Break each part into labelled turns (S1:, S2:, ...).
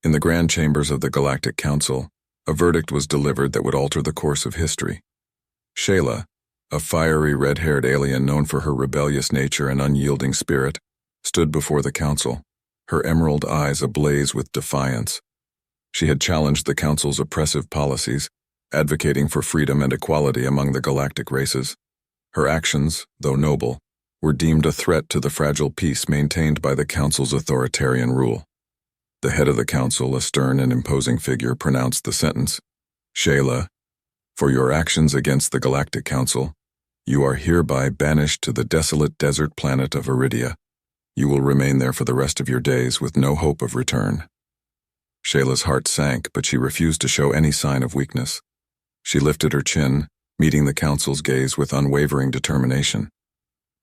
S1: In the grand chambers of the Galactic Council, a verdict was delivered that would alter the course of history. Shayla, a fiery red-haired alien known for her rebellious nature and unyielding spirit, stood before the council, her emerald eyes ablaze with defiance. She had challenged the council's oppressive policies, advocating for freedom and equality among the galactic races. Her actions, though noble, were deemed a threat to the fragile peace maintained by the council's authoritarian rule. The head of the council, a stern and imposing figure, pronounced the sentence, "Shayla, for your actions against the Galactic Council, you are hereby banished to the desolate desert planet of Iridia. You will remain there for the rest of your days with no hope of return." Shayla's heart sank, but she refused to show any sign of weakness. She lifted her chin, meeting the council's gaze with unwavering determination.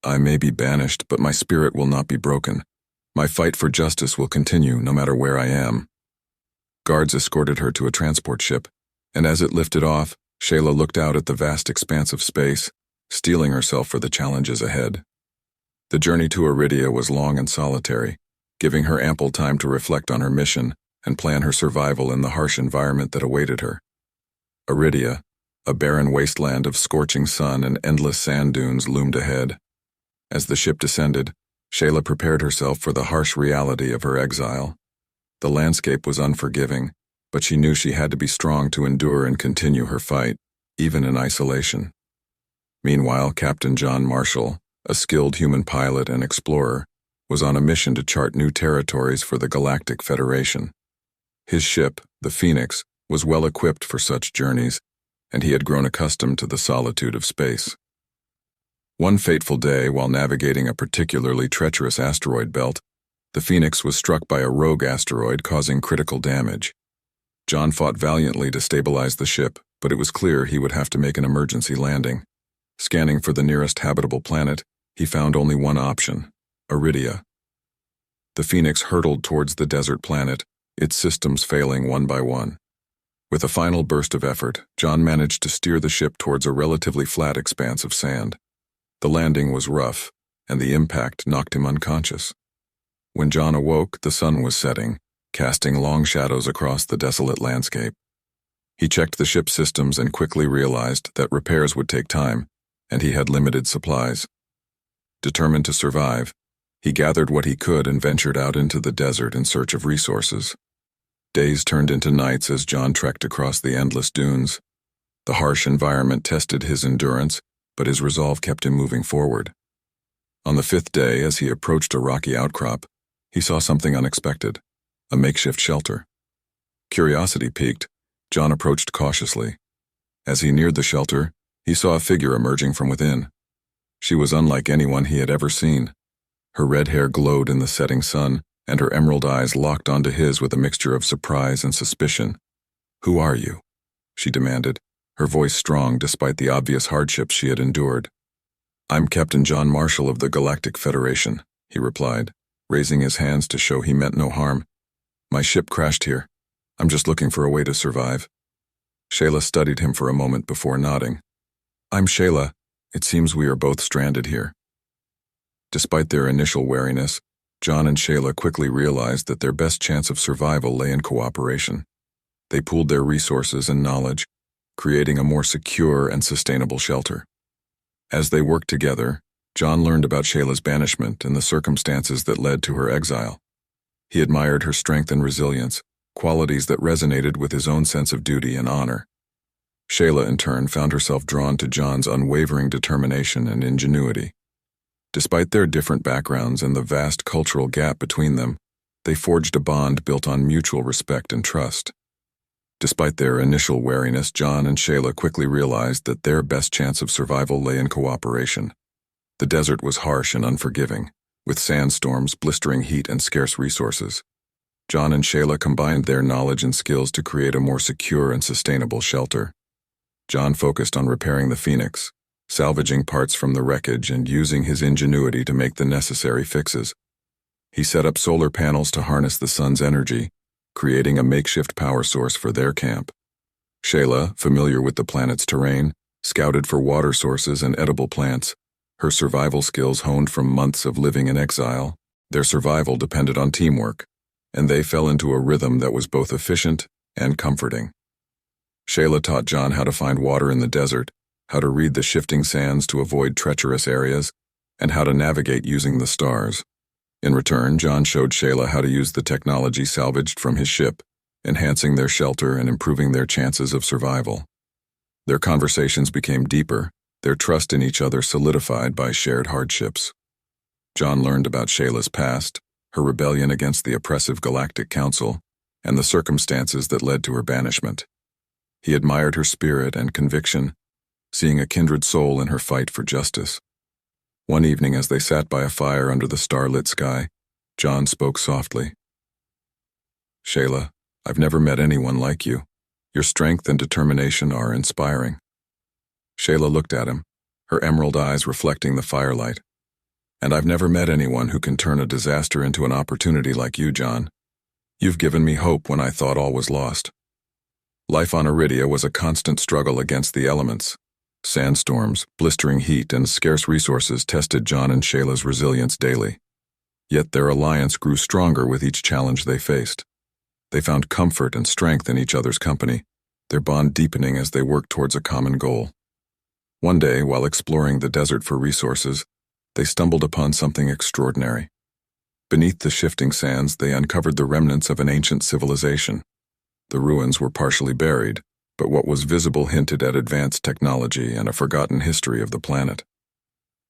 S1: "I may be banished, but my spirit will not be broken. My fight for justice will continue no matter where I am." Guards escorted her to a transport ship, and as it lifted off, Shayla looked out at the vast expanse of space, steeling herself for the challenges ahead. The journey to Iridia was long and solitary, giving her ample time to reflect on her mission and plan her survival in the harsh environment that awaited her. Iridia, a barren wasteland of scorching sun and endless sand dunes, loomed ahead. As the ship descended, Shayla prepared herself for the harsh reality of her exile. The landscape was unforgiving, but she knew she had to be strong to endure and continue her fight, even in isolation. Meanwhile, Captain John Marshall, a skilled human pilot and explorer, was on a mission to chart new territories for the Galactic Federation. His ship, the Phoenix, was well equipped for such journeys, and he had grown accustomed to the solitude of space. One fateful day, while navigating a particularly treacherous asteroid belt, the Phoenix was struck by a rogue asteroid causing critical damage. John fought valiantly to stabilize the ship, but it was clear he would have to make an emergency landing. Scanning for the nearest habitable planet, he found only one option: Iridia. The Phoenix hurtled towards the desert planet, its systems failing one by one. With a final burst of effort, John managed to steer the ship towards a relatively flat expanse of sand. The landing was rough, and the impact knocked him unconscious. When John awoke, the sun was setting, casting long shadows across the desolate landscape. He checked the ship's systems and quickly realized that repairs would take time, and he had limited supplies. Determined to survive, he gathered what he could and ventured out into the desert in search of resources. Days turned into nights as John trekked across the endless dunes. The harsh environment tested his endurance, but his resolve kept him moving forward. On the fifth day, as he approached a rocky outcrop, he saw something unexpected: a makeshift shelter. Curiosity piqued, John approached cautiously. As he neared the shelter, he saw a figure emerging from within. She was unlike anyone he had ever seen. Her red hair glowed in the setting sun, and her emerald eyes locked onto his with a mixture of surprise and suspicion. "Who are you?" she demanded, her voice strong despite the obvious hardships she had endured. "I'm Captain John Marshall of the Galactic Federation," he replied, raising his hands to show he meant no harm. "My ship crashed here. I'm just looking for a way to survive." Shayla studied him for a moment before nodding. "I'm Shayla. It seems we are both stranded here." Despite their initial wariness, John and Shayla quickly realized that their best chance of survival lay in cooperation. They pooled their resources and knowledge, creating a more secure and sustainable shelter. As they worked together, John learned about Shayla's banishment and the circumstances that led to her exile. He admired her strength and resilience, qualities that resonated with his own sense of duty and honor. Shayla, in turn, found herself drawn to John's unwavering determination and ingenuity. Despite their different backgrounds and the vast cultural gap between them, they forged a bond built on mutual respect and trust. Despite their initial wariness, John and Shayla quickly realized that their best chance of survival lay in cooperation. The desert was harsh and unforgiving, with sandstorms, blistering heat, and scarce resources. John and Shayla combined their knowledge and skills to create a more secure and sustainable shelter. John focused on repairing the Phoenix, salvaging parts from the wreckage and using his ingenuity to make the necessary fixes. He set up solar panels to harness the sun's energy, creating a makeshift power source for their camp. Shayla, familiar with the planet's terrain, scouted for water sources and edible plants, her survival skills honed from months of living in exile. Their survival depended on teamwork, and they fell into a rhythm that was both efficient and comforting. Shayla taught John how to find water in the desert, how to read the shifting sands to avoid treacherous areas, and how to navigate using the stars. In return, John showed Shayla how to use the technology salvaged from his ship, enhancing their shelter and improving their chances of survival. Their conversations became deeper, their trust in each other solidified by shared hardships. John learned about Shayla's past, her rebellion against the oppressive Galactic Council, and the circumstances that led to her banishment. He admired her spirit and conviction, seeing a kindred soul in her fight for justice. One evening, as they sat by a fire under the starlit sky, John spoke softly. "Shayla, I've never met anyone like you. Your strength and determination are inspiring." Shayla looked at him, her emerald eyes reflecting the firelight. "And I've never met anyone who can turn a disaster into an opportunity like you, John. You've given me hope when I thought all was lost." Life on Iridia was a constant struggle against the elements. Sandstorms, blistering heat, and scarce resources tested John and Shayla's resilience daily. Yet their alliance grew stronger with each challenge they faced. They found comfort and strength in each other's company, their bond deepening as they worked towards a common goal. One day, while exploring the desert for resources, they stumbled upon something extraordinary. Beneath the shifting sands, they uncovered the remnants of an ancient civilization. The ruins were partially buried, but what was visible hinted at advanced technology and a forgotten history of the planet.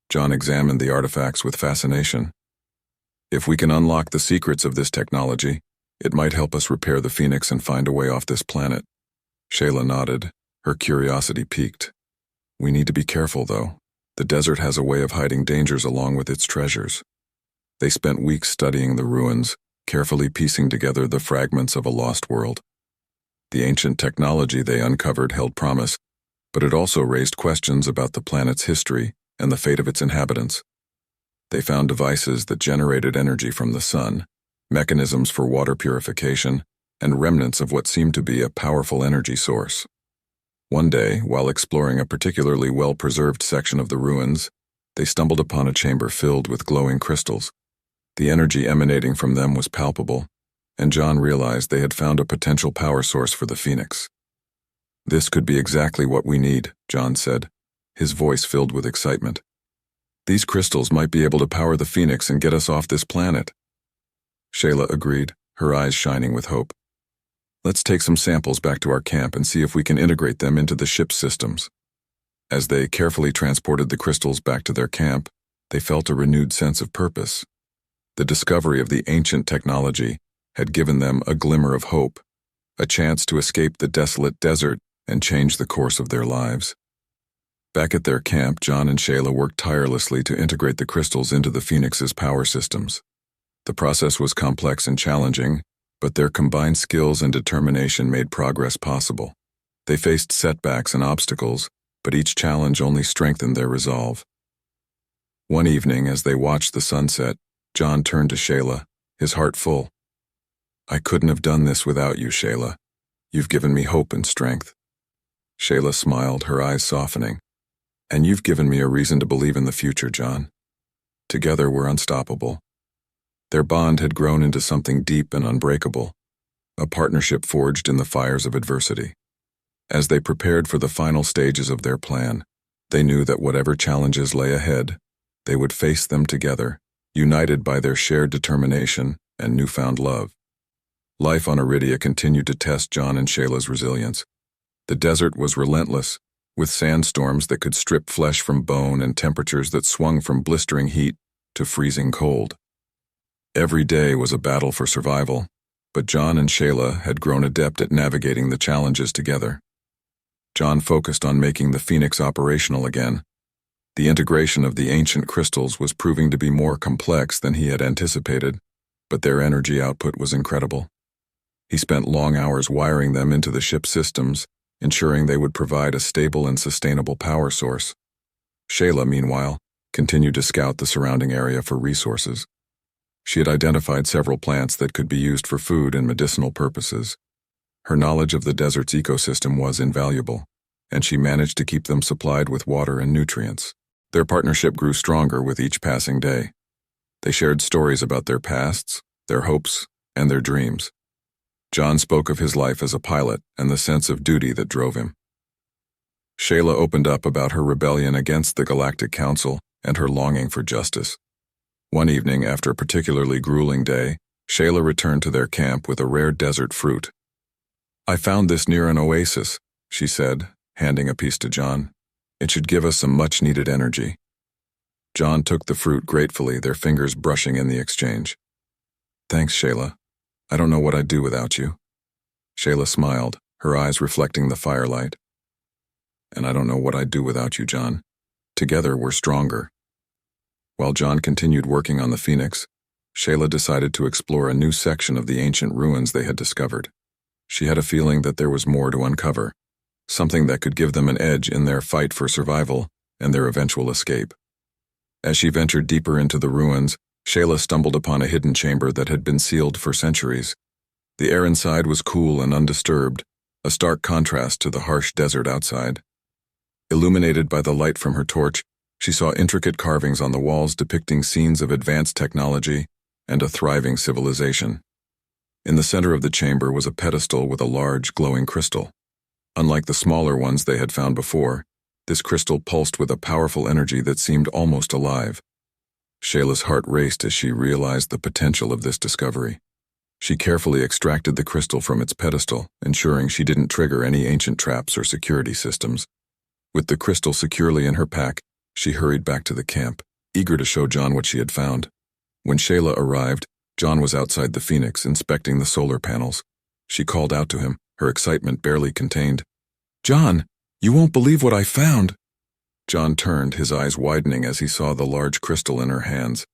S1: John examined the artifacts with fascination. "If we can unlock the secrets of this technology, it might help us repair the Phoenix and find a way off this planet." Shayla nodded, her curiosity piqued. "We need to be careful, though. The desert has a way of hiding dangers along with its treasures." They spent weeks studying the ruins, carefully piecing together the fragments of a lost world. The ancient technology they uncovered held promise, but it also raised questions about the planet's history and the fate of its inhabitants. They found devices that generated energy from the sun, mechanisms for water purification, and remnants of what seemed to be a powerful energy source. One day, while exploring a particularly well-preserved section of the ruins, they stumbled upon a chamber filled with glowing crystals. The energy emanating from them was palpable, and John realized they had found a potential power source for the Phoenix. "This could be exactly what we need," John said, his voice filled with excitement. "These crystals might be able to power the Phoenix and get us off this planet." Shayla agreed, her eyes shining with hope. "Let's take some samples back to our camp and see if we can integrate them into the ship's systems." As they carefully transported the crystals back to their camp, they felt a renewed sense of purpose. The discovery of the ancient technology had given them a glimmer of hope, a chance to escape the desolate desert and change the course of their lives. Back at their camp, John and Shayla worked tirelessly to integrate the crystals into the Phoenix's power systems. The process was complex and challenging, but their combined skills and determination made progress possible. They faced setbacks and obstacles, but each challenge only strengthened their resolve. One evening, as they watched the sunset, John turned to Shayla, his heart full. "I couldn't have done this without you, Shayla. You've given me hope and strength." Shayla smiled, her eyes softening. "And you've given me a reason to believe in the future, John. Together we're unstoppable." Their bond had grown into something deep and unbreakable, a partnership forged in the fires of adversity. As they prepared for the final stages of their plan, they knew that whatever challenges lay ahead, they would face them together, united by their shared determination and newfound love. Life on Iridia continued to test John and Shayla's resilience. The desert was relentless, with sandstorms that could strip flesh from bone and temperatures that swung from blistering heat to freezing cold. Every day was a battle for survival, but John and Shayla had grown adept at navigating the challenges together. John focused on making the Phoenix operational again. The integration of the ancient crystals was proving to be more complex than he had anticipated, but their energy output was incredible. He spent long hours wiring them into the ship's systems, ensuring they would provide a stable and sustainable power source. Shayla, meanwhile, continued to scout the surrounding area for resources. She had identified several plants that could be used for food and medicinal purposes. Her knowledge of the desert's ecosystem was invaluable, and she managed to keep them supplied with water and nutrients. Their partnership grew stronger with each passing day. They shared stories about their pasts, their hopes, and their dreams. John spoke of his life as a pilot and the sense of duty that drove him. Shayla opened up about her rebellion against the Galactic Council and her longing for justice. One evening, after a particularly grueling day, Shayla returned to their camp with a rare desert fruit. "I found this near an oasis," she said, handing a piece to John. "It should give us some much-needed energy." John took the fruit gratefully, their fingers brushing in the exchange. "Thanks, Shayla. I don't know what I'd do without you." Shayla smiled, her eyes reflecting the firelight. "And I don't know what I'd do without you, John. Together we're stronger." While John continued working on the Phoenix, Shayla decided to explore a new section of the ancient ruins they had discovered. She had a feeling that there was more to uncover, something that could give them an edge in their fight for survival and their eventual escape. As she ventured deeper into the ruins, Shayla stumbled upon a hidden chamber that had been sealed for centuries. The air inside was cool and undisturbed, a stark contrast to the harsh desert outside. Illuminated by the light from her torch, she saw intricate carvings on the walls depicting scenes of advanced technology and a thriving civilization. In the center of the chamber was a pedestal with a large, glowing crystal. Unlike the smaller ones they had found before, this crystal pulsed with a powerful energy that seemed almost alive. Shayla's heart raced as she realized the potential of this discovery. She carefully extracted the crystal from its pedestal, ensuring she didn't trigger any ancient traps or security systems. With the crystal securely in her pack, she hurried back to the camp, eager to show John what she had found. When Shayla arrived, John was outside the Phoenix inspecting the solar panels. She called out to him, her excitement barely contained. "John, you won't believe what I found." John turned, his eyes widening as he saw the large crystal in her hands.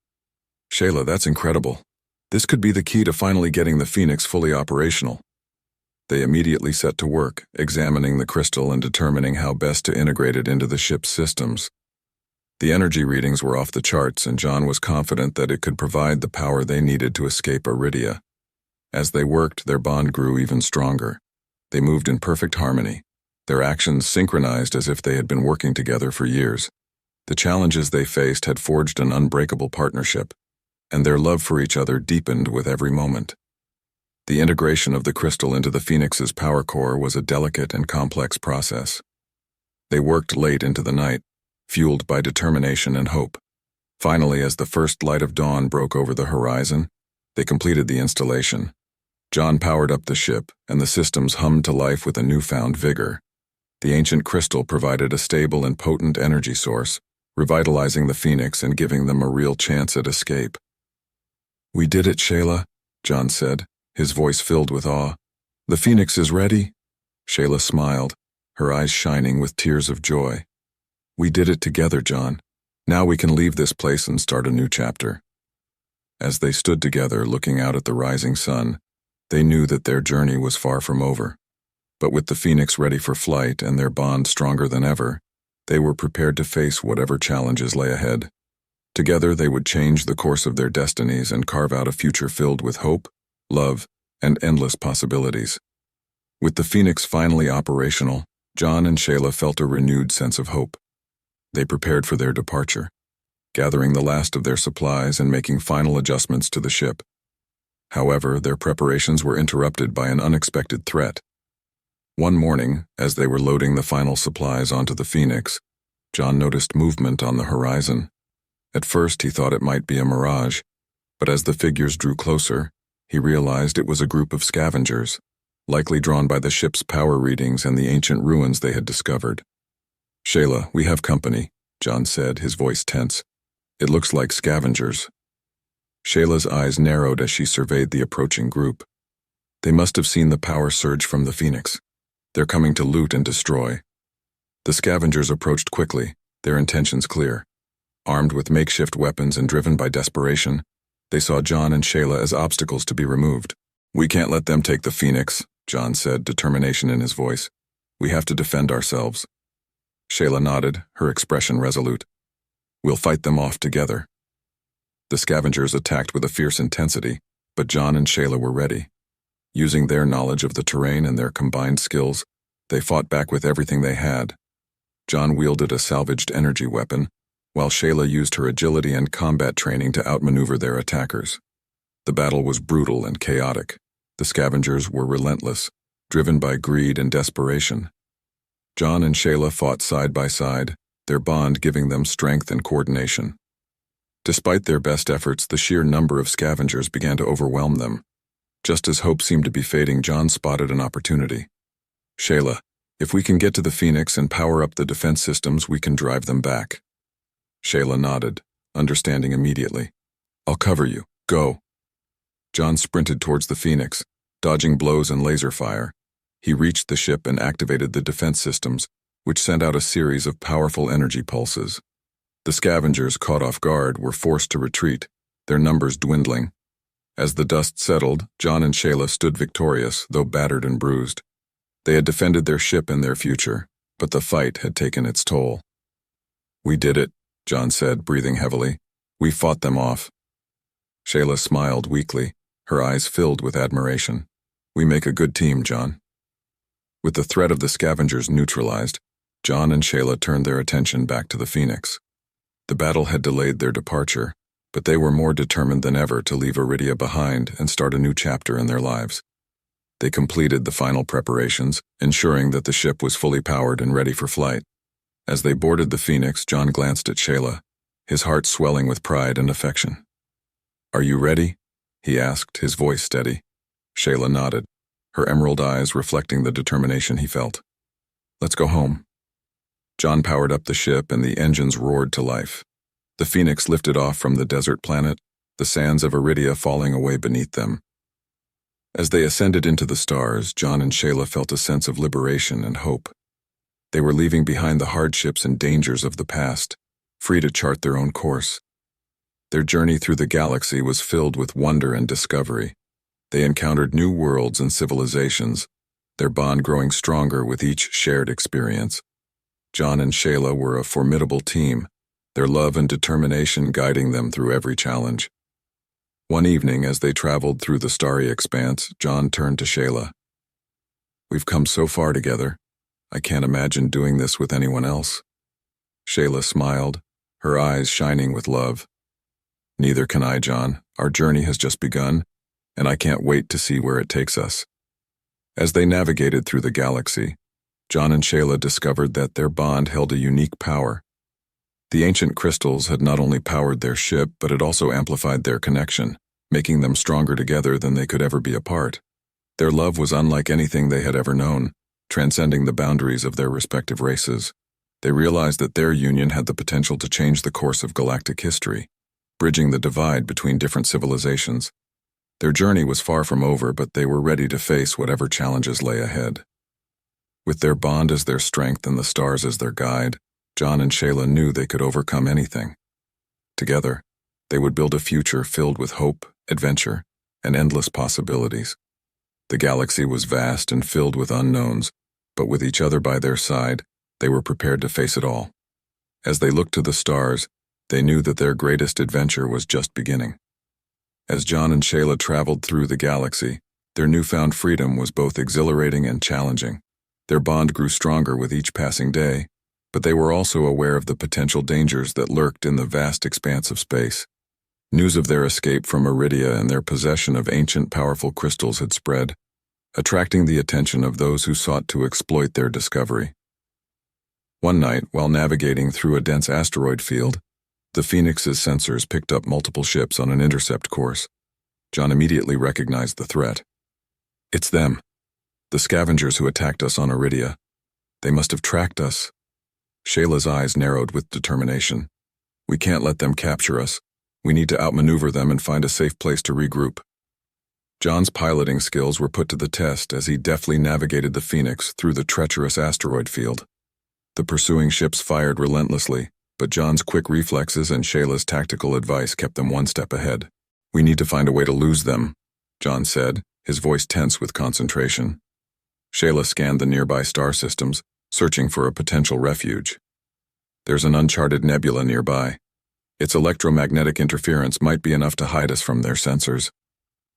S1: "Shayla, that's incredible. This could be the key to finally getting the Phoenix fully operational." They immediately set to work, examining the crystal and determining how best to integrate it into the ship's systems. The energy readings were off the charts, and John was confident that it could provide the power they needed to escape Aridia. As they worked, their bond grew even stronger. They moved in perfect harmony, their actions synchronized as if they had been working together for years. The challenges they faced had forged an unbreakable partnership, and their love for each other deepened with every moment. The integration of the crystal into the Phoenix's power core was a delicate and complex process. They worked late into the night, fueled by determination and hope. Finally, as the first light of dawn broke over the horizon, they completed the installation. John powered up the ship, and the systems hummed to life with a newfound vigor. The ancient crystal provided a stable and potent energy source, revitalizing the Phoenix and giving them a real chance at escape. "We did it, Shayla," John said, his voice filled with awe. "The Phoenix is ready." Shayla smiled, her eyes shining with tears of joy. "We did it together, John. Now we can leave this place and start a new chapter." As they stood together looking out at the rising sun, they knew that their journey was far from over. But with the Phoenix ready for flight and their bond stronger than ever, they were prepared to face whatever challenges lay ahead. Together they would change the course of their destinies and carve out a future filled with hope, love, and endless possibilities. With the Phoenix finally operational, John and Shayla felt a renewed sense of hope. They prepared for their departure, gathering the last of their supplies and making final adjustments to the ship. However, their preparations were interrupted by an unexpected threat. One morning, as they were loading the final supplies onto the Phoenix, John noticed movement on the horizon. At first, he thought it might be a mirage, but as the figures drew closer, he realized it was a group of scavengers, likely drawn by the ship's power readings and the ancient ruins they had discovered. "Shayla, we have company," John said, his voice tense. "It looks like scavengers." Shayla's eyes narrowed as she surveyed the approaching group. They must have seen the power surge from the Phoenix. They're coming to loot and destroy. The scavengers approached quickly, their intentions clear. Armed with makeshift weapons and driven by desperation, they saw John and Shayla as obstacles to be removed. "We can't let them take the Phoenix," John said, determination in his voice. "We have to defend ourselves." Shayla nodded, her expression resolute. "We'll fight them off together." The scavengers attacked with a fierce intensity, but John and Shayla were ready. Using their knowledge of the terrain and their combined skills, they fought back with everything they had. John wielded a salvaged energy weapon, while Shayla used her agility and combat training to outmaneuver their attackers. The The battle was brutal and chaotic. The scavengers were relentless, driven by greed and desperation. John and Shayla fought side by side, their bond giving them strength and coordination. Despite their best efforts, the sheer number of scavengers began to overwhelm them. Just as hope seemed to be fading, John spotted an opportunity. "Shayla, if we can get to the Phoenix and power up the defense systems, we can drive them back." Shayla nodded, understanding immediately. "I'll cover you. Go." John sprinted towards the Phoenix, dodging blows and laser fire. He reached the ship and activated the defense systems, which sent out a series of powerful energy pulses. The scavengers, caught off guard, were forced to retreat, their numbers dwindling. As the dust settled, John and Shayla stood victorious, though battered and bruised. They had defended their ship and their future, but the fight had taken its toll. "We did it," John said, breathing heavily. "We fought them off." Shayla smiled weakly, her eyes filled with admiration. "We make a good team, John." With the threat of the scavengers neutralized, John and Shayla turned their attention back to the Phoenix. The battle had delayed their departure, but they were more determined than ever to leave Iridia behind and start a new chapter in their lives. They completed the final preparations, ensuring that the ship was fully powered and ready for flight. As they boarded the Phoenix, John glanced at Shayla, his heart swelling with pride and affection. "Are you ready?" he asked, his voice steady. Shayla nodded, her emerald eyes reflecting the determination he felt. "Let's go home." John powered up the ship and the engines roared to life. The Phoenix lifted off from the desert planet, the sands of Iridia falling away beneath them. As they ascended into the stars, John and Shayla felt a sense of liberation and hope. They were leaving behind the hardships and dangers of the past, free to chart their own course. Their journey through the galaxy was filled with wonder and discovery. They encountered new worlds and civilizations, their bond growing stronger with each shared experience. John and Shayla were a formidable team, their love and determination guiding them through every challenge. One evening, as they traveled through the starry expanse, John turned to Shayla. "We've come so far together. I can't imagine doing this with anyone else." Shayla smiled, her eyes shining with love. "Neither can I, John. Our journey has just begun, and I can't wait to see where it takes us." As they navigated through the galaxy, John and Shayla discovered that their bond held a unique power. The ancient crystals had not only powered their ship, but it also amplified their connection, making them stronger together than they could ever be apart. Their love was unlike anything they had ever known, transcending the boundaries of their respective races. They realized that their union had the potential to change the course of galactic history, bridging the divide between different civilizations. Their journey was far from over, but they were ready to face whatever challenges lay ahead. With their bond as their strength and the stars as their guide, John and Shayla knew they could overcome anything. Together, they would build a future filled with hope, adventure, and endless possibilities. The galaxy was vast and filled with unknowns, but with each other by their side, they were prepared to face it all. As they looked to the stars, they knew that their greatest adventure was just beginning. As John and Shayla traveled through the galaxy, their newfound freedom was both exhilarating and challenging. Their bond grew stronger with each passing day, but they were also aware of the potential dangers that lurked in the vast expanse of space. News of their escape from Iridia and their possession of ancient powerful crystals had spread, attracting the attention of those who sought to exploit their discovery. One night, while navigating through a dense asteroid field, the Phoenix's sensors picked up multiple ships on an intercept course. John immediately recognized the threat. "It's them. The scavengers who attacked us on Iridia. They must have tracked us." Shayla's eyes narrowed with determination. "We can't let them capture us. We need to outmaneuver them and find a safe place to regroup." John's piloting skills were put to the test as he deftly navigated the Phoenix through the treacherous asteroid field. The pursuing ships fired relentlessly, but John's quick reflexes and Shayla's tactical advice kept them one step ahead. "We need to find a way to lose them," John said, his voice tense with concentration. Shayla scanned the nearby star systems, searching for a potential refuge. "There's an uncharted nebula nearby. Its electromagnetic interference might be enough to hide us from their sensors."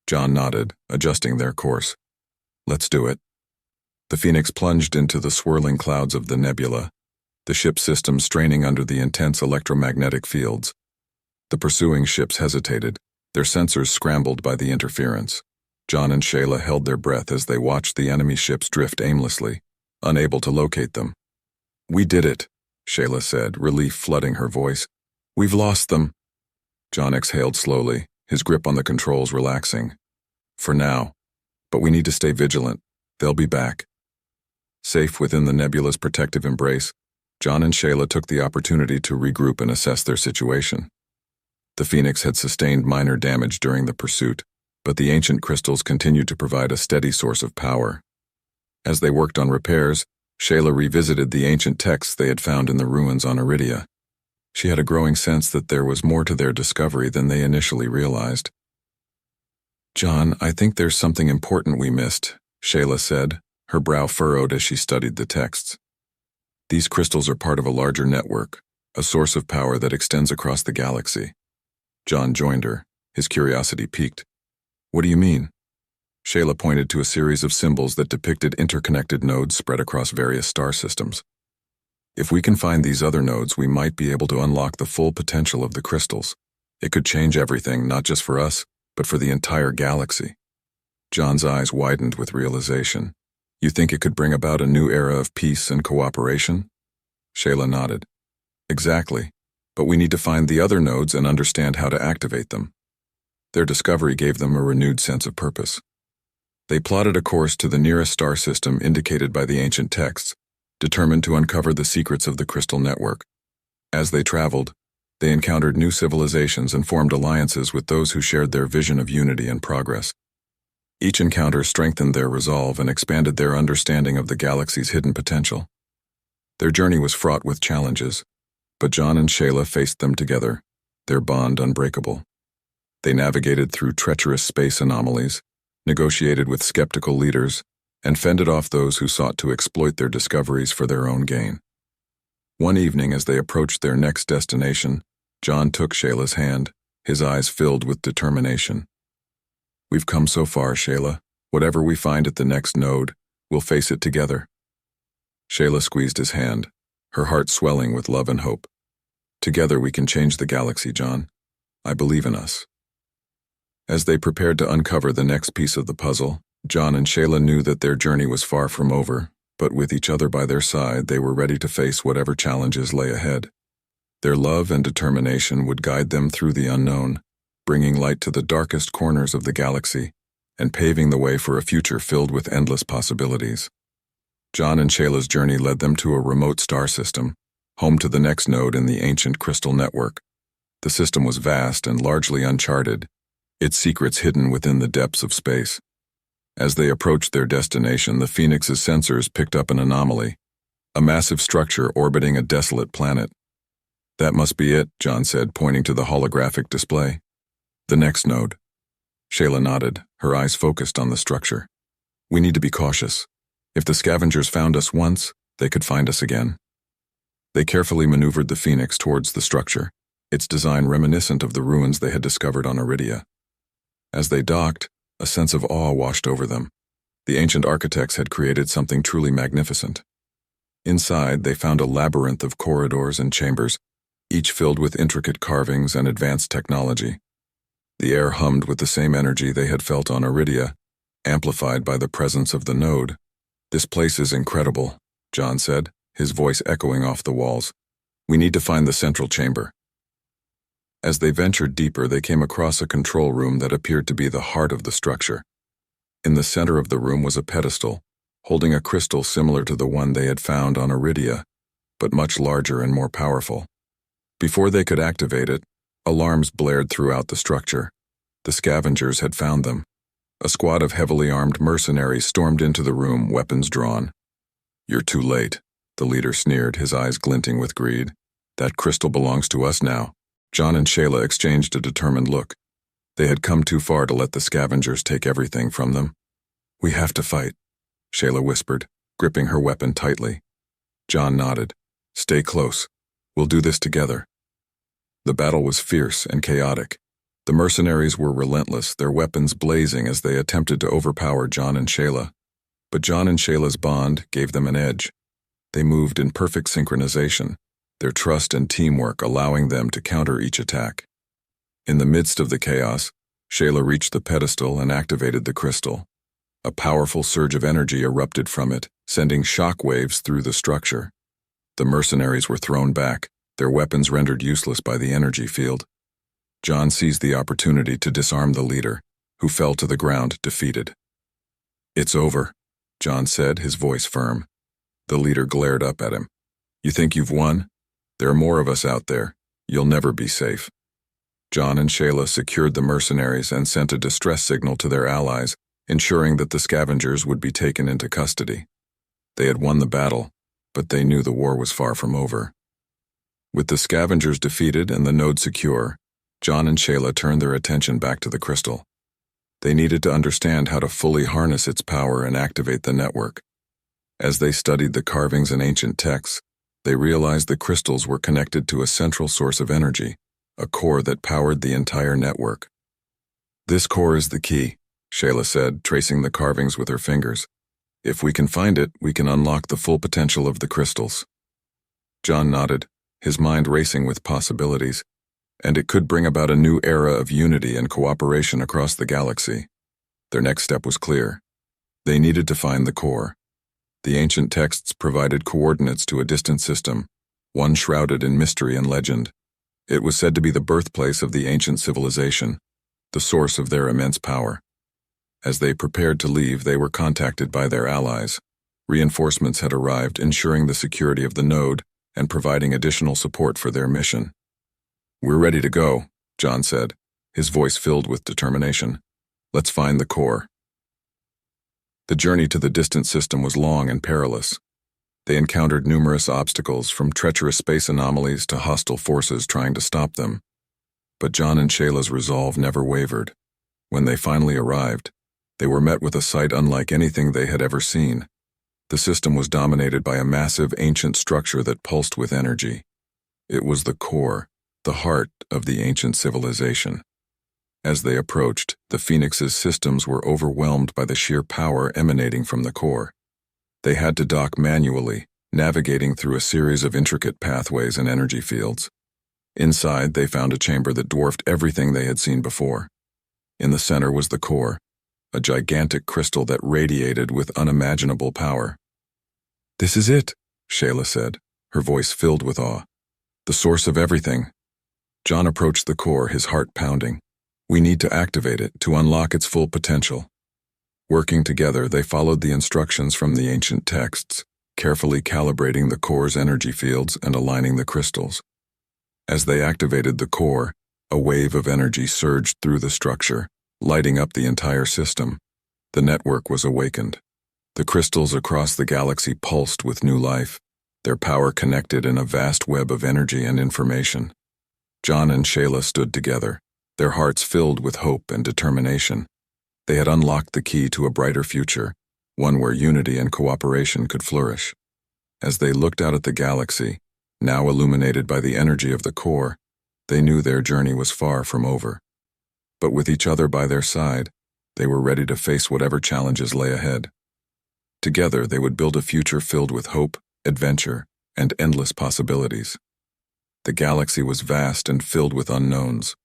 S1: John nodded, adjusting their course. "Let's do it." The Phoenix plunged into the swirling clouds of the nebula, the ship's system straining under the intense electromagnetic fields. The pursuing ships hesitated, Their sensors scrambled by the interference. John and Shayla held their breath as they watched the enemy ships drift aimlessly, unable to locate them. "We did it," Shayla said, relief flooding her voice. "We've lost them." John exhaled slowly, his grip on the controls relaxing. "For now. But we need to stay vigilant. They'll be back." Safe within the nebula's protective embrace, John and Shayla took the opportunity to regroup and assess their situation. The Phoenix had sustained minor damage during the pursuit, but the ancient crystals continued to provide a steady source of power. As they worked on repairs, Shayla revisited the ancient texts they had found in the ruins on Iridia. She had a growing sense that there was more to their discovery than they initially realized. "John, I think there's something important we missed," Shayla said, her brow furrowed as she studied the texts. "These crystals are part of a larger network, a source of power that extends across the galaxy." John joined her, his curiosity piqued. "What do you mean?" Shayla pointed to a series of symbols that depicted interconnected nodes spread across various star systems. "If we can find these other nodes, we might be able to unlock the full potential of the crystals. It could change everything, not just for us, but for the entire galaxy." John's eyes widened with realization. "You think it could bring about a new era of peace and cooperation?" Shayla nodded. "Exactly. But we need to find the other nodes and understand how to activate them." Their discovery gave them a renewed sense of purpose. They plotted a course to the nearest star system indicated by the ancient texts, determined to uncover the secrets of the crystal network. As they traveled, they encountered new civilizations and formed alliances with those who shared their vision of unity and progress. Each encounter strengthened their resolve and expanded their understanding of the galaxy's hidden potential. Their journey was fraught with challenges, but John and Shayla faced them together, their bond unbreakable. They navigated through treacherous space anomalies, negotiated with skeptical leaders, and fended off those who sought to exploit their discoveries for their own gain. One evening, as they approached their next destination, John took Shayla's hand, his eyes filled with determination. "We've come so far, Shayla. Whatever we find at the next node, we'll face it together." Shayla squeezed his hand, her heart swelling with love and hope. "Together we can change the galaxy, John. I believe in us." As they prepared to uncover the next piece of the puzzle, John and Shayla knew that their journey was far from over, but with each other by their side, they were ready to face whatever challenges lay ahead. Their love and determination would guide them through the unknown, bringing light to the darkest corners of the galaxy and paving the way for a future filled with endless possibilities. John and Shayla's journey led them to a remote star system, home to the next node in the ancient crystal network. The system was vast and largely uncharted, its secrets hidden within the depths of space. As they approached their destination, the Phoenix's sensors picked up an anomaly, a massive structure orbiting a desolate planet. "That must be it," John said, pointing to the holographic display. "The next node." Shayla nodded, her eyes focused on the structure. "We need to be cautious. If the scavengers found us once, they could find us again." They carefully maneuvered the Phoenix towards the structure, its design reminiscent of the ruins they had discovered on Iridia. As they docked, a sense of awe washed over them. The ancient architects had created something truly magnificent. Inside, they found a labyrinth of corridors and chambers, each filled with intricate carvings and advanced technology. The air hummed with the same energy they had felt on Iridia, amplified by the presence of the node. "This place is incredible," John said, his voice echoing off the walls. "We need to find the central chamber." As they ventured deeper, they came across a control room that appeared to be the heart of the structure. In the center of the room was a pedestal, holding a crystal similar to the one they had found on Iridia, but much larger and more powerful. Before they could activate it, alarms blared throughout the structure. The scavengers had found them. A squad of heavily armed mercenaries stormed into the room, weapons drawn. "You're too late," the leader sneered, his eyes glinting with greed. "That crystal belongs to us now." John and Shayla exchanged a determined look. They had come too far to let the scavengers take everything from them. "We have to fight," Shayla whispered, gripping her weapon tightly. John nodded. "Stay close. We'll do this together." The battle was fierce and chaotic. The mercenaries were relentless, their weapons blazing as they attempted to overpower John and Shayla. But John and Shayla's bond gave them an edge. They moved in perfect synchronization, their trust and teamwork allowing them to counter each attack. In the midst of the chaos, Shayla reached the pedestal and activated the crystal. A powerful surge of energy erupted from it, sending shock waves through the structure. The mercenaries were thrown back, their weapons rendered useless by the energy field. John seized the opportunity to disarm the leader, who fell to the ground defeated. "It's over," John said, his voice firm. The leader glared up at him. "You think you've won? There are more of us out there. You'll never be safe." John and Shayla secured the mercenaries and sent a distress signal to their allies, ensuring that the scavengers would be taken into custody. They had won the battle, but they knew the war was far from over. With the scavengers defeated and the node secure, John and Shayla turned their attention back to the crystal. They needed to understand how to fully harness its power and activate the network. As they studied the carvings and ancient texts, they realized the crystals were connected to a central source of energy, a core that powered the entire network. "This core is the key," Shayla said, tracing the carvings with her fingers. "If we can find it, we can unlock the full potential of the crystals." John nodded, his mind racing with possibilities, and it could bring about a new era of unity and cooperation across the galaxy. Their next step was clear. They needed to find the core. The ancient texts provided coordinates to a distant system, one shrouded in mystery and legend. It was said to be the birthplace of the ancient civilization, the source of their immense power. As they prepared to leave, they were contacted by their allies. Reinforcements had arrived, ensuring the security of the node and providing additional support for their mission. "We're ready to go," John said, his voice filled with determination. "Let's find the core." The journey to the distant system was long and perilous. They encountered numerous obstacles, from treacherous space anomalies to hostile forces trying to stop them. But John and Shayla's resolve never wavered. When they finally arrived, they were met with a sight unlike anything they had ever seen. The system was dominated by a massive ancient structure that pulsed with energy. It was the core, the heart of the ancient civilization. As they approached, the Phoenix's systems were overwhelmed by the sheer power emanating from the core. They had to dock manually, navigating through a series of intricate pathways and energy fields. Inside, they found a chamber that dwarfed everything they had seen before. In the center was the core, a gigantic crystal that radiated with unimaginable power. "This is it," Shayla said, her voice filled with awe. "The source of everything." John approached the core, his heart pounding. "We need to activate it to unlock its full potential." Working together, they followed the instructions from the ancient texts, carefully calibrating the core's energy fields and aligning the crystals. As they activated the core, a wave of energy surged through the structure, lighting up the entire system. The network was awakened. The crystals across the galaxy pulsed with new life, their power connected in a vast web of energy and information. John and Shayla stood together, their hearts filled with hope and determination. They had unlocked the key to a brighter future, one where unity and cooperation could flourish. As they looked out at the galaxy, now illuminated by the energy of the core, they knew their journey was far from over. But with each other by their side, they were ready to face whatever challenges lay ahead. Together, they would build a future filled with hope, adventure, and endless possibilities. The galaxy was vast and filled with unknowns.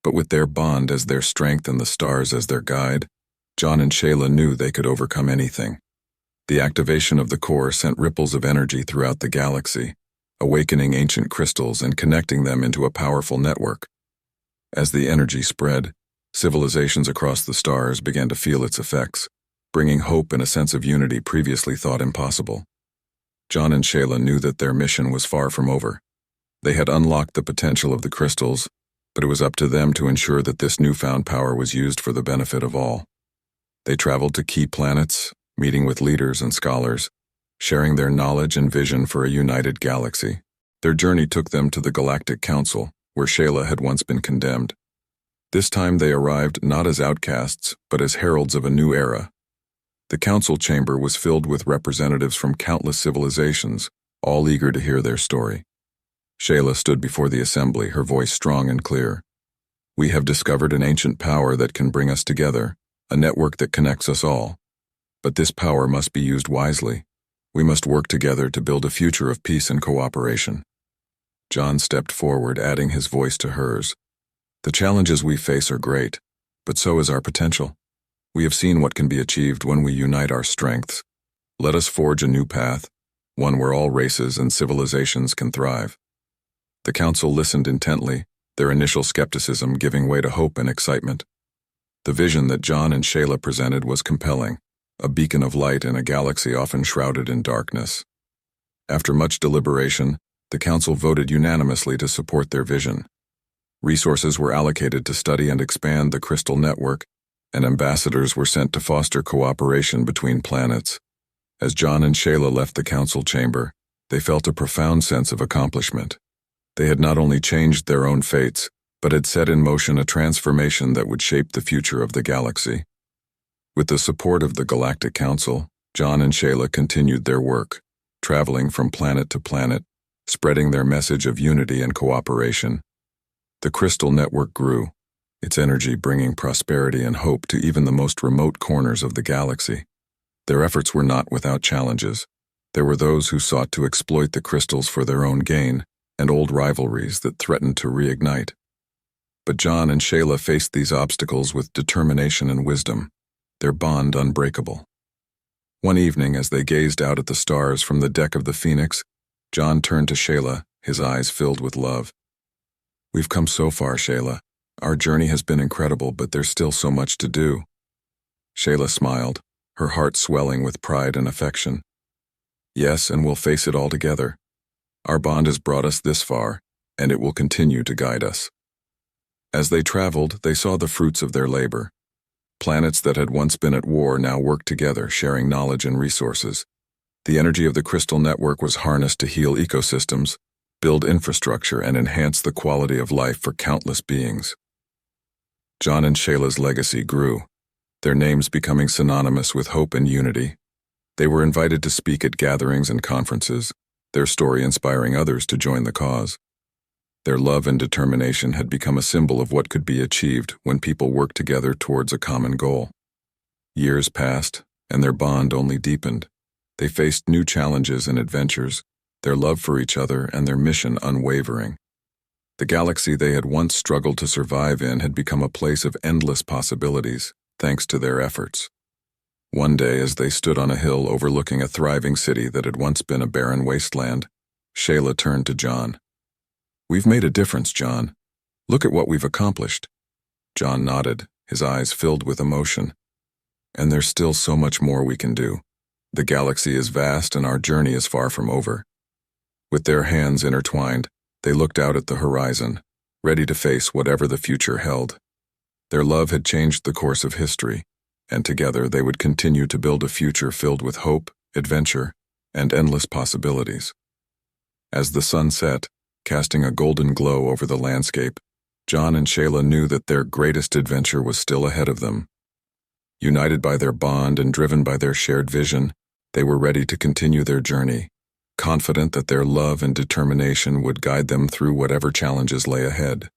S1: But with their bond as their strength and the stars as their guide, John and Shayla knew they could overcome anything. The activation of the core sent ripples of energy throughout the galaxy, awakening ancient crystals and connecting them into a powerful network. As the energy spread, civilizations across the stars began to feel its effects, bringing hope and a sense of unity previously thought impossible. John and Shayla knew that their mission was far from over. They had unlocked the potential of the crystals, but it was up to them to ensure that this newfound power was used for the benefit of all. They traveled to key planets, meeting with leaders and scholars, sharing their knowledge and vision for a united galaxy. Their journey took them to the Galactic Council, where Shayla had once been condemned. This time they arrived not as outcasts, but as heralds of a new era. The council chamber was filled with representatives from countless civilizations, all eager to hear their story. Shayla stood before the assembly, her voice strong and clear. "We have discovered an ancient power that can bring us together, a network that connects us all. But this power must be used wisely. We must work together to build a future of peace and cooperation." John stepped forward, adding his voice to hers. "The challenges we face are great, But so is our potential. We have seen what can be achieved when we unite our strengths. Let us forge a new path, one where all races and civilizations can thrive. The council listened intently, their initial skepticism giving way to hope and excitement. The vision that John and Shayla presented was compelling, a beacon of light in a galaxy often shrouded in darkness. After much deliberation, the council voted unanimously to support their vision. Resources were allocated to study and expand the crystal network, and ambassadors were sent to foster cooperation between planets. As John and Shayla left the council chamber, they felt a profound sense of accomplishment. They had not only changed their own fates, but had set in motion a transformation that would shape the future of the galaxy. With the support of the Galactic Council, John and Shayla continued their work, traveling from planet to planet, spreading their message of unity and cooperation. The crystal network grew, its energy bringing prosperity and hope to even the most remote corners of the galaxy. Their efforts were not without challenges. There were those who sought to exploit the crystals for their own gain, and old rivalries that threatened to reignite. But John and Shayla faced these obstacles with determination and wisdom, their bond unbreakable. One evening, as they gazed out at the stars from the deck of the Phoenix, John turned to Shayla, his eyes filled with love. "We've come so far, Shayla. Our journey has been incredible, but there's still so much to do." Shayla smiled, her heart swelling with pride and affection. "Yes, and we'll face it all together. Our bond has brought us this far, and it will continue to guide us." As they traveled, they saw the fruits of their labor. Planets that had once been at war now worked together, sharing knowledge and resources. The energy of the crystal network was harnessed to heal ecosystems, build infrastructure, and enhance the quality of life for countless beings. John and Shayla's legacy grew, their names becoming synonymous with hope and unity. They were invited to speak at gatherings and conferences, their story inspiring others to join the cause. Their love and determination had become a symbol of what could be achieved when people worked together towards a common goal. Years passed, and their bond only deepened. They faced new challenges and adventures, their love for each other and their mission unwavering. The galaxy they had once struggled to survive in had become a place of endless possibilities, thanks to their efforts. One day, as they stood on a hill overlooking a thriving city that had once been a barren wasteland, Shayla turned to John. "We've made a difference, John. Look at what we've accomplished." John nodded, his eyes filled with emotion. "And there's still so much more we can do. The galaxy is vast and our journey is far from over." With their hands intertwined, they looked out at the horizon, ready to face whatever the future held. Their love had changed the course of history, and together they would continue to build a future filled with hope, adventure, and endless possibilities. As the sun set, casting a golden glow over the landscape, John and Shayla knew that their greatest adventure was still ahead of them. United by their bond and driven by their shared vision, they were ready to continue their journey, confident that their love and determination would guide them through whatever challenges lay ahead.